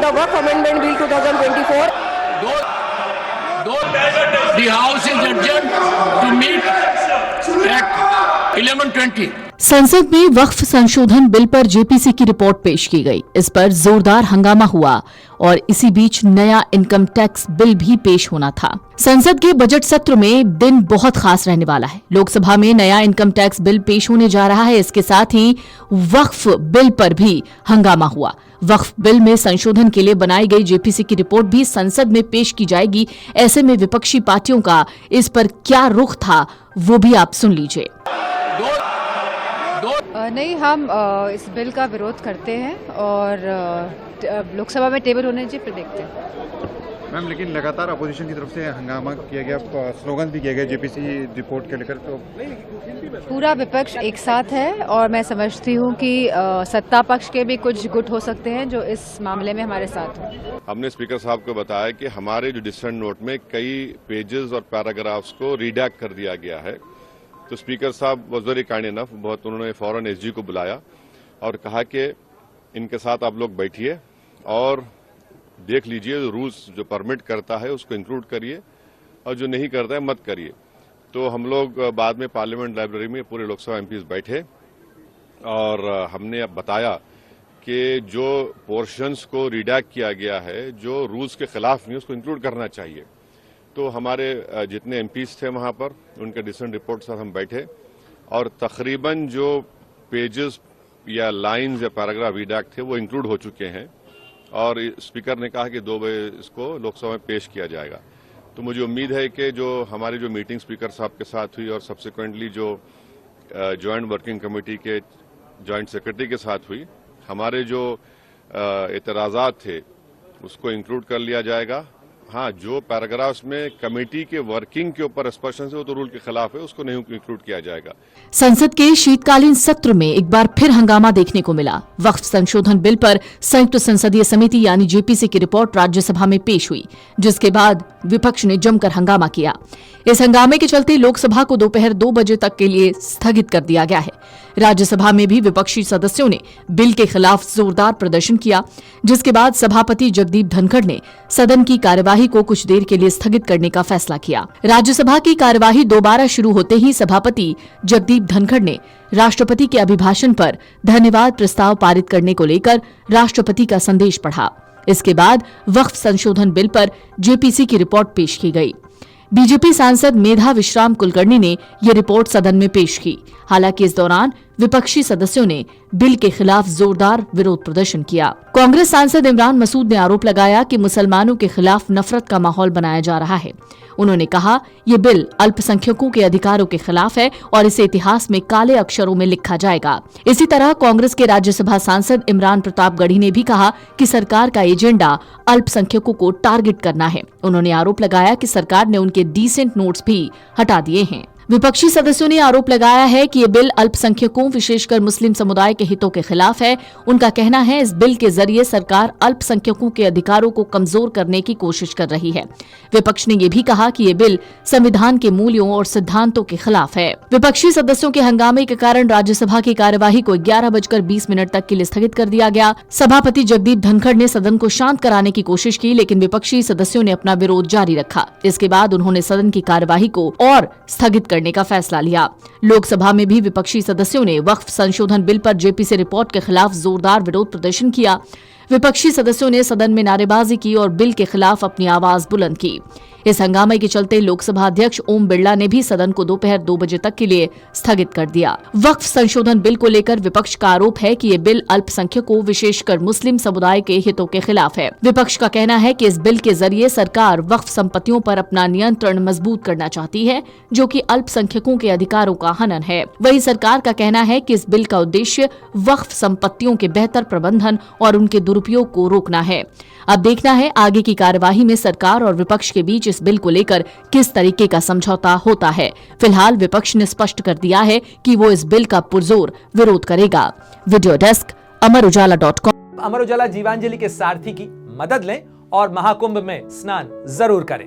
the Waqf Amendment Bill 2024. The House is adjourned to meet at 11:20. संसद में वक्फ संशोधन bill पर जेपीसी की रिपोर्ट पेश की गई। इस पर जोरदार हंगामा हुआ और इसी बीच नया इनकम टैक्स बिल भी पेश होना था। संसद के बजट सत्र में दिन बहुत खास रहने वाला है। लोकसभा में नया इनकम टैक्स बिल पेश होने जा रहा है। इसके साथ ही वक्फ बिल पर भी हंगामा हुआ। वक्फ बिल में संशोधन के लिए बनाई गई जेपीसी की रिपोर्ट भी संसद में पेश की जाएगी। ऐसे में विपक्षी पार्टियों का इस पर क्या रुख था, वो भी आप सुन लीजिए। नहीं, हम इस बिल का विरोध करते हैं और लोकसभा में टेबल होने चाहिए, फिर देखते हैं। मैम, लेकिन लगातार अपोजिशन की तरफ से हंगामा किया गया, स्लोगन भी किया गया जेपीसी रिपोर्ट के लेकर, तो पूरा विपक्ष एक साथ है और मैं समझती हूँ कि सत्ता पक्ष के भी कुछ गुट हो सकते हैं जो इस मामले में हमारे साथ हो। हमने स्पीकर साहब को बताया कि हमारे जो डिसेंट नोट में कई पेजेस और पैराग्राफ्स को रीडैक्ट कर दिया गया है। तो स्पीकर साहब वॉज वेरी काइंड इनफ, बहुत उन्होंने फौरन एसजी को बुलाया और कहा कि इनके साथ आप लोग बैठिए और देख लीजिए, रूल्स जो परमिट करता है उसको इंक्लूड करिए और जो नहीं करता है मत करिए। तो हम लोग बाद में पार्लियामेंट लाइब्रेरी में पूरे लोकसभा एमपीज बैठे और हमने अब बताया कि जो पोर्शंस को रिडैक्ट किया गया है, जो रूल्स के खिलाफ नहीं, उसको इंक्लूड करना चाहिए। तो हमारे जितने एमपीज थे वहां पर, उनके डिसेंट रिपोर्ट साथ हम बैठे और तकरीबन जो पेजेस या लाइंस या पैराग्राफ रिडैक्ट थे वो इंक्लूड हो चुके हैं और स्पीकर ने कहा कि 2 बजे इसको लोकसभा में पेश किया जाएगा। तो मुझे उम्मीद है कि जो हमारी जो मीटिंग स्पीकर साहब के साथ हुई और सब्सिक्वेंटली जो ज्वाइंट वर्किंग कमेटी के ज्वाइंट सेक्रेटरी के साथ हुई, हमारे जो एतराज़ात थे उसको इंक्लूड कर लिया जाएगा। हाँ, जो पैराग्राफ्स में कमेटी के वर्किंग के ऊपर स्पष्टन से वो तो रूल के खिलाफ है, उसको नहीं इंक्लूड किया जाएगा। संसद के शीतकालीन सत्र में एक बार फिर हंगामा देखने को मिला। वक्फ संशोधन बिल पर संयुक्त संसदीय समिति यानी जेपीसी की रिपोर्ट राज्यसभा में पेश हुई, जिसके बाद विपक्ष ने जमकर हंगामा किया। इस हंगामे के चलते लोकसभा को दोपहर 2 बजे तक के लिए स्थगित कर दिया गया है। राज्यसभा में भी विपक्षी सदस्यों ने बिल के खिलाफ जोरदार प्रदर्शन किया, जिसके बाद सभापति जगदीप धनखड़ ने सदन की कार्यवाही को कुछ देर के लिए स्थगित करने का फैसला किया। राज्यसभा की कार्यवाही दोबारा शुरू होते ही सभापति जगदीप धनखड़ ने राष्ट्रपति के अभिभाषण पर धन्यवाद प्रस्ताव पारित करने को लेकर राष्ट्रपति का संदेश पढ़ा। इसके बाद वक्फ संशोधन बिल पर जेपीसी की रिपोर्ट पेश की गई। बीजेपी सांसद मेधा विश्राम कुलकर्णी ने ये रिपोर्ट सदन में पेश की। हालांकि इस दौरान विपक्षी सदस्यों ने बिल के खिलाफ जोरदार विरोध प्रदर्शन किया। कांग्रेस सांसद इमरान मसूद ने आरोप लगाया कि मुसलमानों के खिलाफ नफरत का माहौल बनाया जा रहा है। उन्होंने कहा, ये बिल अल्पसंख्यकों के अधिकारों के खिलाफ है और इसे इतिहास में काले अक्षरों में लिखा जाएगा। इसी तरह कांग्रेस के राज्यसभा सांसद इमरान प्रतापगढ़ी ने भी कहा कि सरकार का एजेंडा अल्पसंख्यकों को टारगेट करना है। उन्होंने आरोप लगाया कि सरकार ने उनके डिसेंट नोट्स भी हटा दिए हैं। विपक्षी सदस्यों ने आरोप लगाया है कि ये बिल अल्पसंख्यकों, विशेषकर मुस्लिम समुदाय के हितों के खिलाफ है। उनका कहना है इस बिल के जरिए सरकार अल्पसंख्यकों के अधिकारों को कमजोर करने की कोशिश कर रही है। विपक्ष ने ये भी कहा कि ये बिल संविधान के मूल्यों और सिद्धांतों के खिलाफ है। विपक्षी सदस्यों के हंगामे के कारण राज्यसभा की कार्यवाही को 11:20 तक के लिए स्थगित कर दिया गया। सभापति जगदीप धनखड़ ने सदन को शांत कराने की कोशिश की, लेकिन विपक्षी सदस्यों ने अपना विरोध जारी रखा। इसके बाद उन्होंने सदन की कार्यवाही को और स्थगित करने का फैसला लिया। लोकसभा में भी विपक्षी सदस्यों ने वक्फ संशोधन बिल पर जेपीसी रिपोर्ट के खिलाफ जोरदार विरोध प्रदर्शन किया। विपक्षी सदस्यों ने सदन में नारेबाजी की और बिल के खिलाफ अपनी आवाज बुलंद की। इस हंगामे के चलते लोकसभा अध्यक्ष ओम बिरला ने भी सदन को दोपहर 2 बजे तक के लिए स्थगित कर दिया। वक्फ संशोधन बिल को लेकर विपक्ष का आरोप है कि ये बिल अल्पसंख्यकों, विशेषकर मुस्लिम समुदाय के हितों के खिलाफ है। विपक्ष का कहना है कि इस बिल के जरिए सरकार वक्फ संपत्तियों पर अपना नियंत्रण मजबूत करना चाहती है, जो कि अल्पसंख्यकों के अधिकारों का हनन है। वहीं सरकार का कहना है कि इस बिल का उद्देश्य वक्फ संपत्तियों के बेहतर प्रबंधन और उनके दुरुपयोग को रोकना है। अब देखना है आगे की कार्यवाही में सरकार और विपक्ष के बीच इस बिल को लेकर किस तरीके का समझौता होता है। फिलहाल विपक्ष ने स्पष्ट कर दिया है कि वो इस बिल का पुरजोर विरोध करेगा। Video desk amarujala.com। Amar Ujala Jeevanjali के सारथी की मदद लें और महाकुंभ में स्नान जरूर करें।